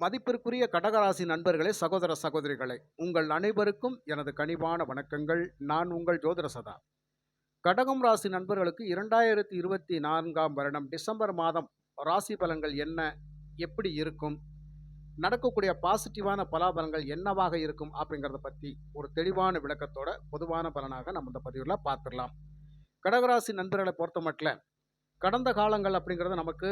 மதிப்பிற்குரிய கடகராசி நண்பர்களே, சகோதர சகோதரிகளே, உங்கள் அனைவருக்கும் எனது கனிவான வணக்கங்கள். நான் உங்கள் ஜோதிட சதா. கடகம் ராசி நண்பர்களுக்கு 2024ஆம் வருடம் டிசம்பர் மாதம் ராசி பலன்கள் என்ன, எப்படி இருக்கும், நடக்கக்கூடிய பாசிட்டிவான பலாபலன்கள் என்னவாக இருக்கும் அப்படிங்கிறத பற்றி ஒரு தெளிவான விளக்கத்தோட பொதுவான பலனாக நம்ம இந்த பதிவில் பார்த்துடலாம். கடகராசி நண்பர்களை பொறுத்த மட்டும் கடந்த காலங்கள் அப்படிங்கிறது நமக்கு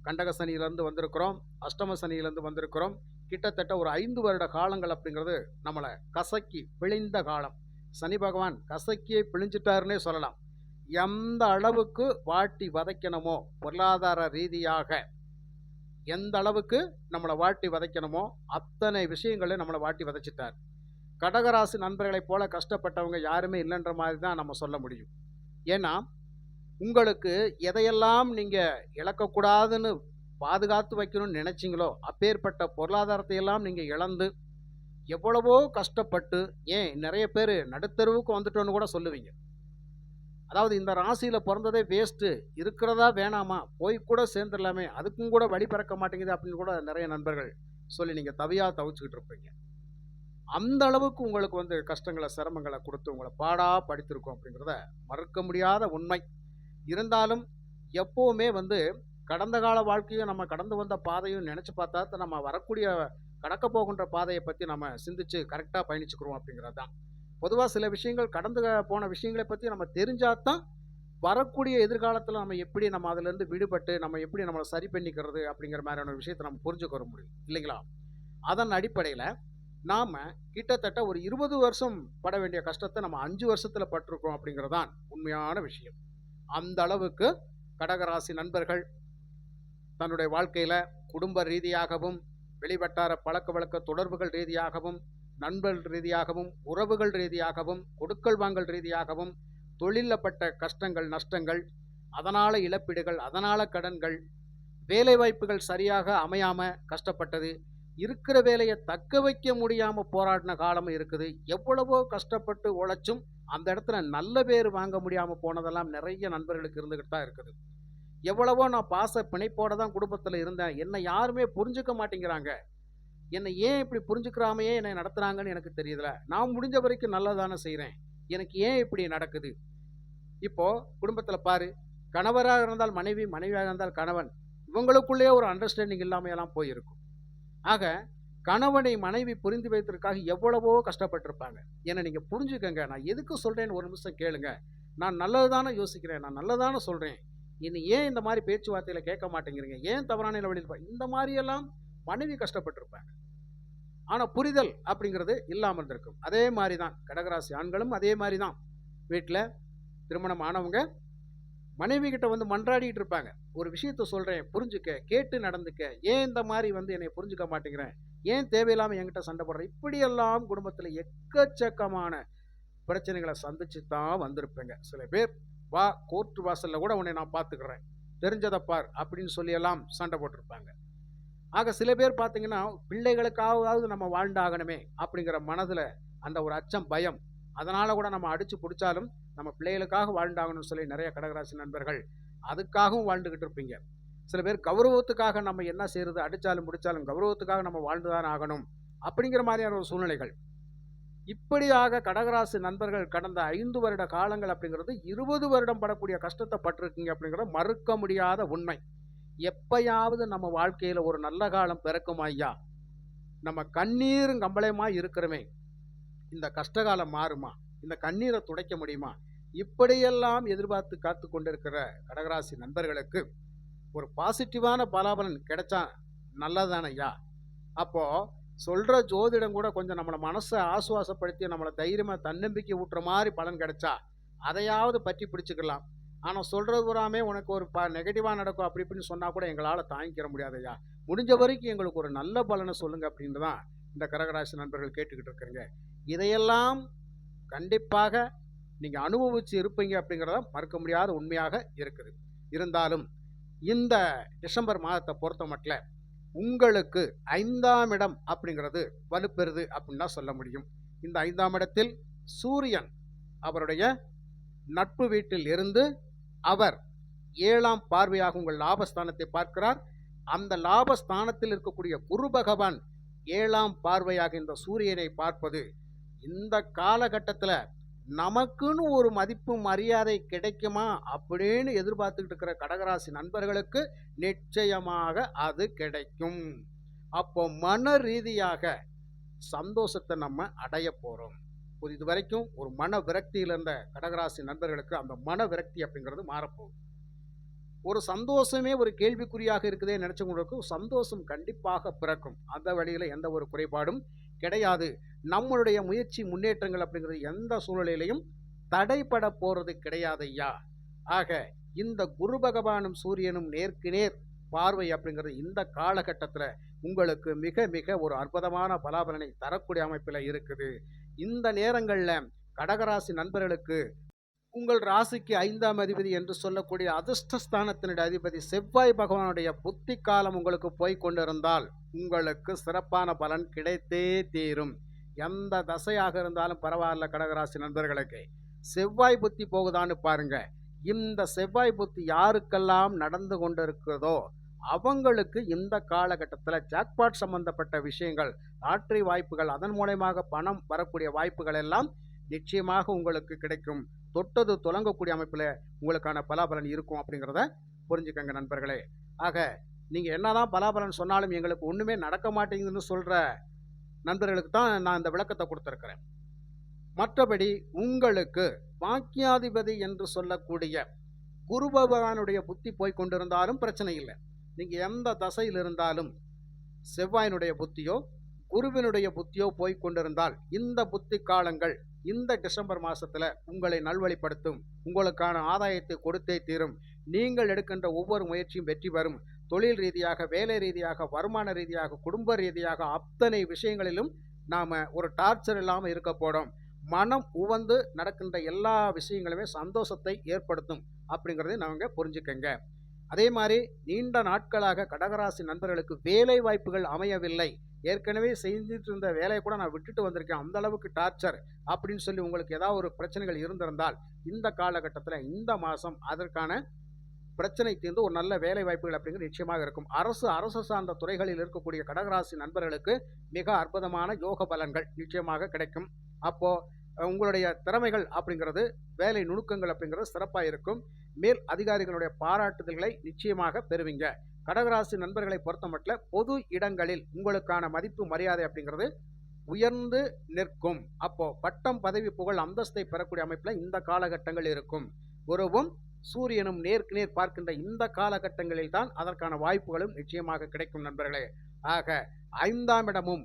கண்டக சனியிலேருந்து வந்திருக்கிறோம், அஷ்டம சனியிலேருந்து வந்திருக்கிறோம். கிட்டத்தட்ட ஒரு 5 வருட காலங்கள் அப்படிங்கிறது நம்மளை கசக்கி பிழிந்த காலம். சனி பகவான் கசக்கியை பிழிஞ்சிட்டாருன்னே சொல்லலாம். எந்த அளவுக்கு வாட்டி வதைக்கணுமோ, பொருளாதார ரீதியாக எந்த அளவுக்கு நம்மளை வாட்டி வதைக்கணுமோ அத்தனை விஷயங்களையும் நம்மளை வாட்டி வதைச்சிட்டார். கடகராசி நண்பர்களைப் போல கஷ்டப்பட்டவங்க யாருமே இல்லைன்ற மாதிரி தான் நம்ம சொல்ல முடியும். ஏன்னா உங்களுக்கு எதையெல்லாம் நீங்கள் இழக்கக்கூடாதுன்னு பாதுகாத்து வைக்கணும்னு நினைச்சிங்களோ அப்பேற்பட்ட பொருளாதாரத்தை எல்லாம் நீங்கள் இழந்து எவ்வளவோ கஷ்டப்பட்டு, ஏன் நிறைய பேர் நடுத்தருவுக்கு வந்துட்டோன்னு கூட சொல்லுவீங்க. அதாவது இந்த ராசியில் பிறந்ததே வேஸ்ட்டு, இருக்கிறதா வேணாமா, போய் கூட சேர்ந்துடலாமே, அதுக்கும் கூட வழி பிறக்க மாட்டேங்குது அப்படின்னு கூட நிறைய நண்பர்கள் சொல்லி நீங்கள் தவிச்சுக்கிட்டு இருப்பீங்க. அந்த அளவுக்கு உங்களுக்கு கஷ்டங்களை சிரமங்களை கொடுத்து உங்களை பாடா படித்திருக்கோம் அப்படிங்கிறத மறுக்க முடியாத உண்மை. இருந்தாலும் எப்போவுமே கடந்த கால வாழ்க்கையும் நம்ம கடந்து வந்த பாதையும் நினச்சி பார்த்தா நம்ம வரக்கூடிய கடக்க போகின்ற பாதையை பற்றி நம்ம சிந்திச்சு கரெக்டாக பயணிச்சுக்கிறோம் அப்படிங்கிறது தான். பொதுவாக சில விஷயங்கள் கடந்து போன விஷயங்களை பற்றி நம்ம தெரிஞ்சாதான் வரக்கூடிய எதிர்காலத்தில் நம்ம எப்படி நம்ம அதிலேருந்து விடுபட்டு நம்ம எப்படி நம்மளை சரி பண்ணிக்கிறது அப்படிங்கிற மாதிரியான ஒரு விஷயத்தை நம்ம புரிஞ்சுக்கிற முடியும் இல்லைங்களா? அதன் அடிப்படையில் நாம் கிட்டத்தட்ட ஒரு 20 வருஷம் பட வேண்டிய கஷ்டத்தை நம்ம 5 வருஷத்தில் பட்டிருக்கோம் அப்படிங்கிறதான் உண்மையான விஷயம். அந்த அளவுக்கு கடகராசி நண்பர்கள் தன்னுடைய வாழ்க்கையில் குடும்ப ரீதியாகவும், வெளிவட்டார பழக்க வழக்க தொடர்புகள் ரீதியாகவும், நண்பர்கள் ரீதியாகவும், உறவுகள் ரீதியாகவும், கொடுக்கல் வாங்கல் ரீதியாகவும், தொழிலில் பட்ட கஷ்டங்கள் நஷ்டங்கள், அதனால் இழப்பீடுகள், அதனால் கடன்கள், வேலை வாய்ப்புகள் சரியாக அமையாமல் கஷ்டப்பட்டது, இருக்கிற வேலையை தக்க வைக்க முடியாமல் போராடின காலமும் இருக்குது. எவ்வளவோ கஷ்டப்பட்டு உழைச்சும் அந்த இடத்துல நல்ல பேர் வாங்க முடியாமல் போனதெல்லாம் நிறைய நண்பர்களுக்கு இருந்துக்கிட்டு தான் இருக்குது. எவ்வளவோ நான் பாச பிணைப்போட தான் குடும்பத்தில் இருந்தேன், என்னை யாருமே புரிஞ்சுக்க மாட்டேங்கிறாங்க, என்னை ஏன் இப்படி புரிஞ்சுக்கிறாமையே என்னை நடத்துகிறாங்கன்னு எனக்கு தெரியல, நான் முடிஞ்ச வரைக்கும் நல்லதானே செய்கிறேன், எனக்கு ஏன் இப்படி நடக்குது? இப்போது குடும்பத்தில் பாரு, கணவராக இருந்தால் மனைவி, மனைவியாக இருந்தால் கணவன், இவங்களுக்குள்ளேயே ஒரு அண்டர்ஸ்டாண்டிங் இல்லாமையெல்லாம் போயிருக்கும். ஆக கணவனை மனைவி புரிந்து வைத்ததற்காக எவ்வளவோ கஷ்டப்பட்டிருப்பாங்க. என்னை நீங்கள் புரிஞ்சுக்கங்க, நான் எதுக்கு சொல்கிறேன்னு ஒரு நிமிஷம் கேளுங்க, நான் நல்லது தானே யோசிக்கிறேன், நான் நல்லதானே சொல்கிறேன், இன்னும் ஏன் இந்த மாதிரி பேச்சுவார்த்தையில் கேட்க மாட்டேங்கிறீங்க, ஏன் தவறான வழியில் இந்த மாதிரியெல்லாம் மனைவி கஷ்டப்பட்டிருப்பாங்க. ஆனால் புரிதல் அப்படிங்கிறது இல்லாமல் இருந்திருக்கும். அதே மாதிரி தான் கடகராசி ஆண்களும் அதே மாதிரி தான். வீட்டில் திருமணம் ஆனவங்க மனைவி கிட்ட மன்றாடிட்டு இருப்பாங்க, ஒரு விஷயத்த சொல்கிறேன் புரிஞ்சுக்க, கேட்டு நடந்துக்க, ஏன் இந்த மாதிரி என்னை புரிஞ்சுக்க மாட்டேங்கிறேன், ஏன் தேவையில்லாமல் என்கிட்ட சண்டை போடுறேன், இப்படியெல்லாம் குடும்பத்தில் எக்கச்சக்கமான பிரச்சனைகளை சந்திச்சு தான் வந்திருப்பேங்க. சில பேர் வா கோர்ட்டு வாசலில் கூட உன்னை நான் பார்த்துக்கிறேன், தெரிஞ்சதை பார் அப்படின்னு சொல்லியெல்லாம் சண்டை போட்டிருப்பாங்க. ஆக சில பேர் பார்த்தீங்கன்னா பிள்ளைகளுக்காவது நம்ம வாழ்ந்தாகணுமே அப்படிங்கிற மனதில் அந்த ஒரு அச்சம் பயம், அதனால் கூட நம்ம அடித்து பிடிச்சாலும் நம்ம பிள்ளைகளுக்காக வாழ்ந்தாகணும்னு சொல்லி நிறைய கடகராசி நண்பர்கள் அதுக்காகவும் வாழ்ந்துக்கிட்டு இருப்பீங்க. சில பேர் கௌரவத்துக்காக நம்ம என்ன செய்கிறது, அடித்தாலும் முடித்தாலும் கௌரவத்துக்காக நம்ம வாழ்ந்துதான் ஆகணும் அப்படிங்கிற மாதிரியான ஒரு சூழ்நிலைகள். இப்படியாக கடகராசி நண்பர்கள் கடந்த 5 வருட காலங்கள் அப்படிங்கிறது 20 வருடம் படக்கூடிய கஷ்டத்தை பட்டிருக்கீங்க அப்படிங்கிறது மறுக்க முடியாத உண்மை. எப்பயாவது நம்ம வாழ்க்கையில் ஒரு நல்ல காலம் பிறக்கும் ஐயா, நம்ம கண்ணீரும் கம்பளையுமா இருக்கிறோமே, இந்த கஷ்டகாலம் மாறுமா, இந்த கண்ணீரை துடைக்க முடியுமா, இப்படியெல்லாம் எதிர்பார்த்து காத்து கொண்டிருக்கிற கடகராசி நண்பர்களுக்கு ஒரு பாசிட்டிவான பலாபலன் கிடைச்சா நல்லதான ஐயா. அப்போது சொல்கிற ஜோதிடம் கூட கொஞ்சம் நம்மளை மனசை ஆசுவாசப்படுத்தி நம்மளை தைரியமாக தன்னம்பிக்கை ஊட்டுற மாதிரி பலன் கிடைச்சா அதையாவது பற்றி பிடிச்சிக்கலாம். ஆனால் சொல்கிறது பூராமே உனக்கு ஒரு நெகட்டிவாக நடக்கும் அப்படி இப்படின்னு சொன்னால் கூட எங்களால் தாங்கிக்கிற முடியாது ஐயா, முடிஞ்ச வரைக்கும் எங்களுக்கு ஒரு நல்ல பலனை சொல்லுங்கள் அப்படின்னு தான் இந்த கடகராசி நண்பர்கள் கேட்டுக்கிட்டு இருக்கிறீங்க. இதையெல்லாம் கண்டிப்பாக நீங்கள் அனுபவித்து இருப்பீங்க அப்படிங்கிறத மறுக்க முடியாத உண்மையாக இருக்குது. இருந்தாலும் இந்த டிசம்பர் மாதத்தை பொறுத்த மட்டும் உங்களுக்கு 5ஆம் இடம் அப்படிங்கிறது வலுப்பெறுது அப்படின்னு தான் சொல்ல முடியும். இந்த 5ஆம் இடத்தில் சூரியன் அவருடைய நட்பு வீட்டில் இருந்து அவர் 7ஆம் பார்வையாக உங்கள் லாபஸ்தானத்தை பார்க்கிறார். அந்த லாபஸ்தானத்தில் இருக்கக்கூடிய குரு பகவான் 7ஆம் பார்வையாக இந்த சூரியனை பார்ப்பது இந்த காலகட்டத்தில் நமக்குன்னு ஒரு மதிப்பு மரியாதை கிடைக்குமா அப்படின்னு எதிர்பார்த்துக்கிட்டு இருக்கிற கடகராசி நண்பர்களுக்கு நிச்சயமாக அது கிடைக்கும். அப்போ மன ரீதியாக சந்தோஷத்தை நம்ம அடைய போறோம். இது வரைக்கும் ஒரு மன விரக்தியில் இருந்த கடகராசி நண்பர்களுக்கு அந்த மன விரக்தி அப்படிங்கிறது மாறப்போகுது. ஒரு சந்தோஷமே ஒரு கேள்விக்குறியாக இருக்குதே நினைச்சவங்களுக்கு சந்தோஷம் கண்டிப்பாக பிறக்கும். அந்த வழியில் எந்த ஒரு குறைபாடும் கிடையாது. நம்மளுடைய முயற்சி முன்னேற்றங்கள் அப்படிங்கிறது எந்த சூழ்நிலையிலையும் தடைப்பட போறது கிடையாது ஐயா. ஆக இந்த குரு பகவானும் சூரியனும் நேருக்கு நேர் பார்வை அப்படிங்கிறது இந்த காலகட்டத்தில் உங்களுக்கு மிக மிக ஒரு அற்புதமான பலாபலனை தரக்கூடிய அமைப்பில் இருக்குது. இந்த நேரங்களில் கடகராசி நண்பர்களுக்கு உங்கள் ராசிக்கு 5ஆம் அதிபதி என்று சொல்லக்கூடிய அதிர்ஷ்டஸ்தானத்தினுடைய அதிபதி செவ்வாய் பகவானுடைய புத்தி காலம் உங்களுக்கு போய் கொண்டிருந்தால் உங்களுக்கு சிறப்பான பலன் கிடைத்தே தீரும். எந்த தசையாக இருந்தாலும் பரவாயில்ல கடகராசி நண்பர்களுக்கு செவ்வாய் புத்தி போகுதான்னு பாருங்க. இந்த செவ்வாய் புத்தி யாருக்கெல்லாம் நடந்து கொண்டிருக்கிறதோ அவங்களுக்கு இந்த காலகட்டத்தில் ஜாக்பாட் சம்பந்தப்பட்ட விஷயங்கள், லாட்டரி வாய்ப்புகள், அதன் மூலமாக பணம் வரக்கூடிய வாய்ப்புகள் எல்லாம் நிச்சயமாக உங்களுக்கு கிடைக்கும். தொட்டது தொடங்கக்கூடிய அமைப்பில் உங்களுக்கான பலாபலன் இருக்கும் அப்படிங்கிறத புரிஞ்சுக்கங்க நண்பர்களே. ஆக நீங்கள் என்னதான் பலாபலன் சொன்னாலும் எங்களுக்கு ஒன்றுமே நடக்க மாட்டேங்குதுன்னு சொல்கிற நண்பர்களுக்கு தான் நான் இந்த விளக்கத்தை கொடுத்துருக்கிறேன். மற்றபடி உங்களுக்கு பாக்கியாதிபதி என்று சொல்லக்கூடிய குரு பகவானுடைய புத்தி போய் கொண்டிருந்தாலும் பிரச்சனை இல்லை. நீங்கள் எந்த தசையில் இருந்தாலும் செவ்வாயினுடைய புத்தியோ குருவினுடைய புத்தியோ போய் கொண்டிருந்தால் இந்த புத்தி காலங்கள் இந்த டிசம்பர் மாதத்தில் உங்களை நல்வழிப்படுத்தும். உங்களுக்கான ஆதாயத்தை கொடுத்தே தீரும். நீங்கள் எடுக்கின்ற ஒவ்வொரு முயற்சியும் வெற்றி பெறும். தொழில் ரீதியாக, வேலை ரீதியாக, வருமான ரீதியாக, குடும்ப ரீதியாக அத்தனை விஷயங்களிலும் நாம் ஒரு டார்ச்சர் இல்லாமல் இருக்க போகிறோம். மனம் உவந்து நடக்கின்ற எல்லா விஷயங்களுமே சந்தோஷத்தை ஏற்படுத்தும் அப்படிங்கிறத நாங்கள் புரிஞ்சுக்கங்க. அதே மாதிரி நீண்ட நாட்களாக கடகராசி நண்பர்களுக்கு வேலை வாய்ப்புகள் அமையவில்லை, ஏற்கனவே செஞ்சுட்டு இருந்த வேலையை கூட நான் விட்டுட்டு வந்திருக்கேன், அந்த அளவுக்கு டார்ச்சர் அப்படின்னு சொல்லி உங்களுக்கு ஏதாவது ஒரு பிரச்சனைகள் இருந்திருந்தால் இந்த காலகட்டத்தில் இந்த மாதம் அதற்கான பிரச்சனை தீர்ந்து ஒரு நல்ல வேலை வாய்ப்புகள் அப்படிங்கிறது நிச்சயமாக இருக்கும். அரசு சார்ந்த துறைகளில் இருக்கக்கூடிய கடகராசி நண்பர்களுக்கு மிக அற்புதமான யோக பலன்கள் நிச்சயமாக கிடைக்கும். அப்போது உங்களுடைய திறமைகள் அப்படிங்கிறது, வேலை நுணுக்கங்கள் அப்படிங்கிறது சிறப்பாக இருக்கும். மேல் அதிகாரிகளுடைய பாராட்டுதல்களை நிச்சயமாக பெறுவீங்க. கடகராசி நண்பர்களை பொறுத்த மட்டும் பொது இடங்களில் உங்களுக்கான மதிப்பு மரியாதை அப்படிங்கிறது உயர்ந்து நிற்கும். அப்போ பட்டம், பதவி, புகழ், அந்தஸ்தை பெறக்கூடிய அமைப்பில் இந்த காலகட்டங்கள் இருக்கும். குருவும் சூரியனும் நேருக்கு நேர் பார்க்கின்ற இந்த காலகட்டங்களில் தான் அதற்கான வாய்ப்புகளும் நிச்சயமாக கிடைக்கும் நண்பர்களே. ஆக 5ஆம் இடமும்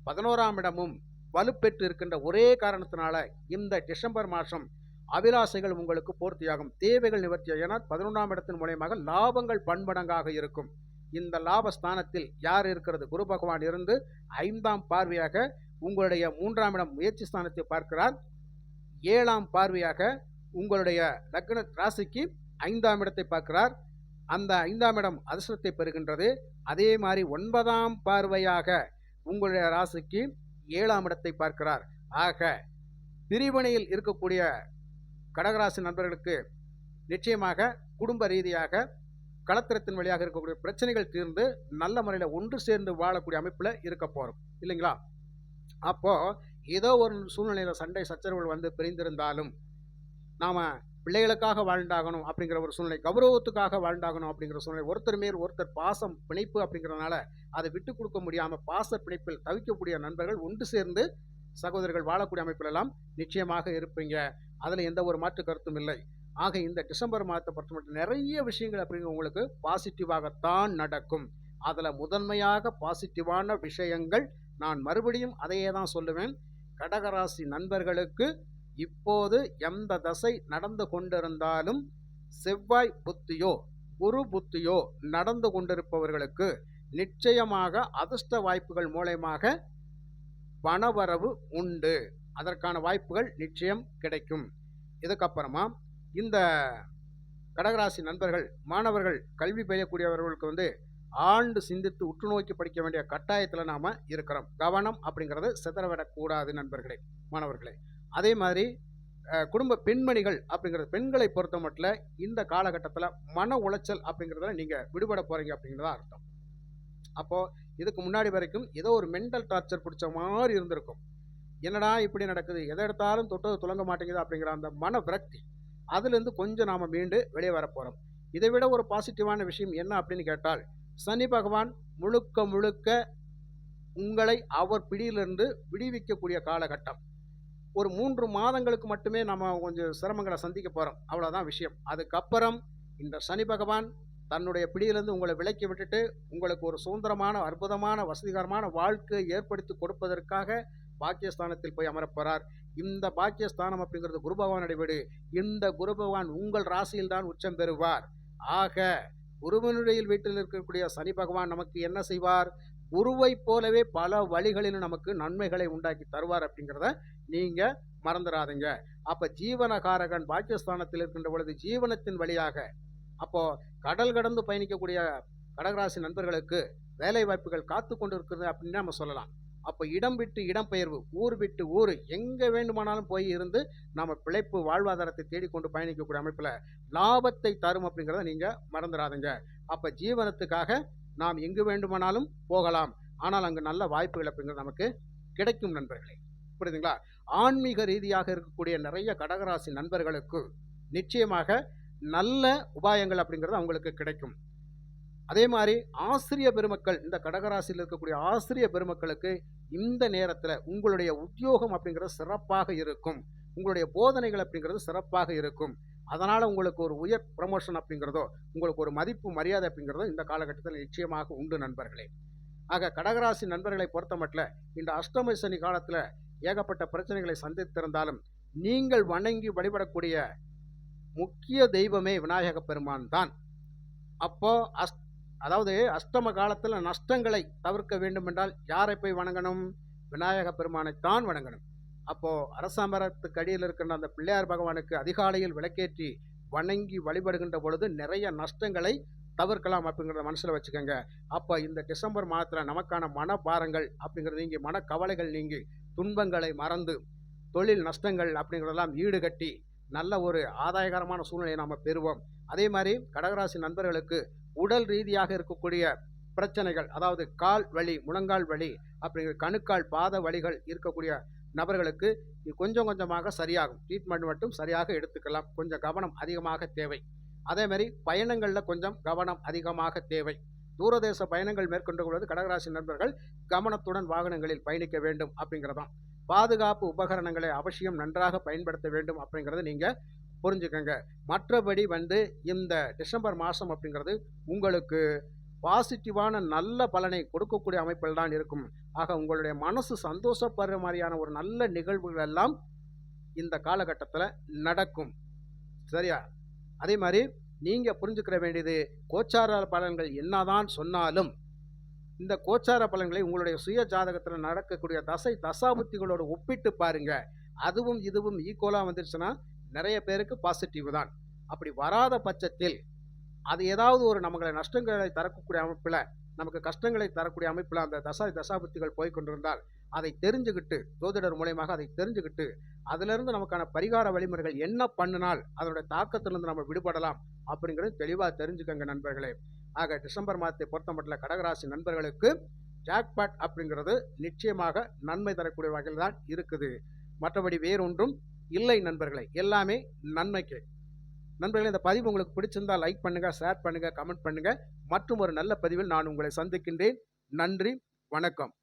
11ஆம் இடமும் வலுப்பெற்று இருக்கின்ற ஒரே காரணத்தினால இந்த டிசம்பர் மாதம் அபிலாசைகள் உங்களுக்கு பூர்த்தியாகும், தேவைகள் நிவர்த்தியாகும். ஏன்னா 11ஆம் இடத்தின் மூலமாக லாபங்கள் பன்மடங்காக இருக்கும். இந்த லாபஸ்தானத்தில் யார் இருக்கிறது? குரு பகவான் இருந்து 5ஆம் பார்வையாக உங்களுடைய 3ஆம் இடம் முயற்சி ஸ்தானத்தை பார்க்கிறார். 7ஆம் பார்வையாக உங்களுடைய லக்ன ராசிக்கு 5ஆம் இடத்தை பார்க்கிறார். அந்த 5ஆம் இடம் அதிர்ஷ்டத்தை பெறுகின்றது. அதே மாதிரி 9ஆம் பார்வையாக உங்களுடைய ராசிக்கு 7ஆம் இடத்தை பார்க்கிறார். ஆக பிரிவினையில் இருக்கக்கூடிய கடகராசி நண்பர்களுக்கு நிச்சயமாக குடும்ப ரீதியாக களத்திரத்தின் வழியாக இருக்கக்கூடிய பிரச்சனைகள் தீர்ந்து நல்ல முறையில் ஒன்று சேர்ந்து வாழக்கூடிய அமைப்பில் இருக்க போகிறோம் இல்லைங்களா? அப்போது ஏதோ ஒரு சூழ்நிலையில் சண்டை சச்சரவுகள் வந்து பிரிந்திருந்தாலும் நாம் பிள்ளைகளுக்காக வாழ்ந்தாகணும் அப்படிங்கிற ஒரு சூழ்நிலை, கௌரவத்துக்காக வாழ்ந்தாகணும் அப்படிங்கிற சூழ்நிலை, ஒருத்தர் மேல் ஒருத்தர் பாசம் பிணைப்பு அப்படிங்கிறதுனால அதை விட்டு கொடுக்க முடியாமல் பாச பிணைப்பில் தவிக்கக்கூடிய நண்பர்கள் ஒன்று சேர்ந்து சகோதரர்கள் வாழக்கூடிய அமைப்பிலெல்லாம் நிச்சயமாக இருப்பீங்க. அதில் எந்த ஒரு மாற்று கருத்தும் இல்லை. ஆக இந்த டிசம்பர் மாதத்தை பொறுத்த மட்டும் நிறைய விஷயங்கள் அப்படிங்கிற உங்களுக்கு பாசிட்டிவாகத்தான் நடக்கும். அதில் முதன்மையாக பாசிட்டிவான விஷயங்கள், நான் மறுபடியும் அதையே தான் சொல்லுவேன், கடகராசி நண்பர்களுக்கு இப்போது எந்த தசை நடந்து கொண்டிருந்தாலும் செவ்வாய் புத்தியோ குரு புத்தியோ நடந்து கொண்டிருப்பவர்களுக்கு நிச்சயமாக அதிர்ஷ்ட வாய்ப்புகள் மூலமாக பணவரவு உண்டு. அதற்கான வாய்ப்புகள் நிச்சயம் கிடைக்கும். இதுக்கப்புறமா இந்த கடகராசி நண்பர்கள், மாணவர்கள், கல்வி பயிலக்கூடியவர்களுக்கு ஆண்டு சிந்தித்து உற்று நோக்கி படிக்க வேண்டிய கட்டாயத்தில் நாம் இருக்கிறோம். கவனம் அப்படிங்கிறது சிதறவிடக்கூடாது நண்பர்களே, மாணவர்களே. அதே மாதிரி குடும்ப பெண்மணிகள் அப்படிங்கிறது, பெண்களை பொறுத்த மட்டும் இந்த காலகட்டத்தில் மன உளைச்சல் அப்படிங்கிறதுல நீங்கள் விடுபட போகிறீங்க அப்படிங்கிறதா அர்த்தம். அப்போது இதுக்கு முன்னாடி வரைக்கும் ஏதோ ஒரு மென்டல் டார்ச்சர் பிடிச்ச மாதிரி இருந்திருக்கும். என்னடா இப்படி நடக்குது, எதை எடுத்தாலும் தொட்டது துலங்க மாட்டேங்குது அப்படிங்கிற அந்த மன விரக்தி, அதுலேருந்து கொஞ்சம் நாம் மீண்டு வெளியே வரப்போகிறோம். இதை விட ஒரு பாசிட்டிவான விஷயம் என்ன அப்படின்னு கேட்டால், சனி பகவான் முழுக்க முழுக்க உங்களை அவர் பிடியிலிருந்து விடுவிக்கக்கூடிய காலகட்டம். ஒரு 3 மாதங்களுக்கு மட்டுமே நம்ம கொஞ்சம் சிரமங்களை சந்திக்க போகிறோம், அவ்வளோதான் விஷயம். அதுக்கப்புறம் இந்த சனி பகவான் தன்னுடைய பிடியிலிருந்து உங்களை விலக்கி விட்டுட்டு உங்களுக்கு ஒரு சுதந்திரமான அற்புதமான வசதிகரமான வாழ்க்கையை ஏற்படுத்தி கொடுப்பதற்காக பாக்கியஸ்தானத்தில் போய் அமரப்போறார். இந்த பாக்கியஸ்தானம் அப்படிங்கிறது குரு பகவானுடைய வீடு. இந்த குரு பகவான் உங்கள் ராசியில் தான் உச்சம் பெறுவார். ஆக குருவனுடைய வீட்டில் இருக்கக்கூடிய சனி பகவான் நமக்கு என்ன செய்வார்? குருவை போலவே பல வழிகளிலும் நமக்கு நன்மைகளை உண்டாக்கி தருவார் அப்படிங்கிறத நீங்க மறந்துடாதீங்க. அப்ப ஜீவனகாரகன் பாக்கியஸ்தானத்தில் இருக்கின்ற பொழுது ஜீவனத்தின் வழியாக, அப்போ கடல் கடந்து பயணிக்கக்கூடிய கடகராசி நண்பர்களுக்கு வேலை வாய்ப்புகள் காத்து கொண்டு இருக்கிறது அப்படின்னு நம்ம சொல்லலாம். அப்போ இடம் விட்டு இடம் பெயர்வு, ஊர் விட்டு ஊர், எங்கே வேண்டுமானாலும் போய் இருந்து நம்ம பிழைப்பு வாழ்வாதாரத்தை தேடிக்கொண்டு பயணிக்கக்கூடிய அமைப்பில் லாபத்தை தரும் அப்படிங்கிறத நீங்கள் மறந்துடாதுங்க. அப்போ ஜீவனத்துக்காக நாம் எங்கு வேண்டுமானாலும் போகலாம், ஆனால் அங்கு நல்ல வாய்ப்புகள் அப்படிங்கிறது நமக்கு கிடைக்கும் நண்பர்களே. புரியுதுங்களா? ஆன்மீக ரீதியாக இருக்கக்கூடிய நிறைய கடகராசி நண்பர்களுக்கு நிச்சயமாக நல்ல உபாயங்கள் அப்படிங்கிறது அவங்களுக்கு கிடைக்கும். அதே மாதிரி ஆசிரிய பெருமக்கள், இந்த கடகராசியில் இருக்கக்கூடிய ஆசிரிய பெருமக்களுக்கு இந்த நேரத்தில் உங்களுடைய உத்தியோகம் அப்படிங்கிறது சிறப்பாக இருக்கும். உங்களுடைய போதனைகள் அப்படிங்கிறது சிறப்பாக இருக்கும். அதனால் உங்களுக்கு ஒரு உயர் ப்ரமோஷன் அப்படிங்கிறதோ, உங்களுக்கு ஒரு மதிப்பு மரியாதை அப்படிங்கிறதோ இந்த காலகட்டத்தில் நிச்சயமாக உண்டு நண்பர்களே. ஆக கடகராசி நண்பர்களை பொறுத்த மட்டும் இந்த அஷ்டம சனி காலத்தில் ஏகப்பட்ட பிரச்சனைகளை சந்தித்திருந்தாலும் நீங்கள் வணங்கி வழிபடக்கூடிய முக்கிய தெய்வமே விநாயக பெருமான் தான். அப்போ அதாவது அஷ்டம காலத்தில் நஷ்டங்களை தவிர்க்க வேண்டும் என்றால் யாரை போய் வணங்கணும்? விநாயக பெருமானைத்தான் வணங்கணும். அப்போது அரசாமரத்துக்கு அடியில் இருக்கின்ற அந்த பிள்ளையார் பகவானுக்கு அதிகாலையில் விளக்கேற்றி வணங்கி வழிபடுகின்ற பொழுது நிறைய நஷ்டங்களை தவிர்க்கலாம் அப்படிங்கிறத மனசில் வச்சுக்கோங்க. அப்போ இந்த டிசம்பர் மாதத்தில் நமக்கான மனபாரங்கள் அப்படிங்கிறது நீங்கி, மனக்கவலைகள் நீங்கி, துன்பங்களை மறந்து, தொழில் நஷ்டங்கள் அப்படிங்கிறதெல்லாம் ஈடுகட்டி நல்ல ஒரு ஆதாயகரமான சூழ்நிலையை நாம் பெறுவோம். அதே மாதிரி கடகராசி நண்பர்களுக்கு உடல் ரீதியாக இருக்கக்கூடிய பிரச்சனைகள், அதாவது கால் வலி, முழங்கால் வலி அப்படிங்கிற கணுக்கால் பாத வலிகள் இருக்கக்கூடிய நபர்களுக்கு கொஞ்சம் கொஞ்சமாக சரியாகும். ட்ரீட்மெண்ட் மட்டும் சரியாக எடுத்துக்கலாம். கொஞ்சம் கவனம் அதிகமாக தேவை. அதே மாதிரி பயணங்களில் கொஞ்சம் கவனம் அதிகமாக தேவை. தூரதேச பயணங்கள் மேற்கொண்டு கொள்வது கடகராசி நண்பர்கள் கவனத்துடன் வாகனங்களில் பயணிக்க வேண்டும் அப்படிங்கிறதான். பாதுகாப்பு உபகரணங்களை அவசியம் நன்றாக பயன்படுத்த வேண்டும் அப்படிங்கிறத நீங்கள் புரிஞ்சுக்கங்க. மற்றபடி இந்த டிசம்பர் மாதம் அப்படிங்கிறது உங்களுக்கு பாசிட்டிவான நல்ல பலனை கொடுக்கக்கூடிய அமைப்பில் தான் இருக்கும். ஆக உங்களுடைய மனசு சந்தோஷப்படுற மாதிரியான ஒரு நல்ல நிகழ்வுகள் எல்லாம் இந்த காலகட்டத்தில் நடக்கும். சரியா? அதே மாதிரி நீங்கள் புரிஞ்சுக்கிற வேண்டியது, கோச்சார பலன்கள் என்னதான் சொன்னாலும் இந்த கோச்சார பலன்களை உங்களுடைய சுய ஜாதகத்தில் நடக்கக்கூடிய தசாபுத்திகளோடு ஒப்பிட்டு பாருங்க. அதுவும் இதுவும் ஈக்குவலாக வந்துருச்சுன்னா நிறைய பேருக்கு பாசிட்டிவ் தான். அப்படி வராத பட்சத்தில் அது ஏதாவது ஒரு நமக்கு நஷ்டங்களை தரக்கூடிய அமைப்பில், நமக்கு கஷ்டங்களை தரக்கூடிய அமைப்பில் அந்த தசாபுத்திகள் போய்கொண்டிருந்தால் அதை தெரிஞ்சுக்கிட்டு, ஜோதிடர் மூலயமாக அதை தெரிஞ்சுக்கிட்டு, அதிலிருந்து நமக்கான பரிகார வழிமுறைகள் என்ன பண்ணினால் அதனுடைய தாக்கத்திலிருந்து நம்ம விடுபடலாம் அப்படிங்கிறது தெளிவாக தெரிஞ்சுக்கங்க நண்பர்களே. ஆக டிசம்பர் மாதத்தை பொறுத்த மட்டும் கடகராசி நண்பர்களுக்கு ஜாக்பாட் அப்படிங்கிறது நிச்சயமாக நன்மை தரக்கூடிய வகையில் தான் இருக்குது. மற்றபடி வேறொன்றும் இல்லை நண்பர்களே, எல்லாமே நன்மைக்கு. நண்பர்களே, இந்த பதிவு உங்களுக்கு பிடிச்சிருந்தால் லைக் பண்ணுங்கள், ஷேர் பண்ணுங்கள், கமெண்ட் பண்ணுங்கள். மற்றும் ஒரு நல்ல பதிவில் நான் உங்களை சந்திக்கின்றேன். நன்றி, வணக்கம்.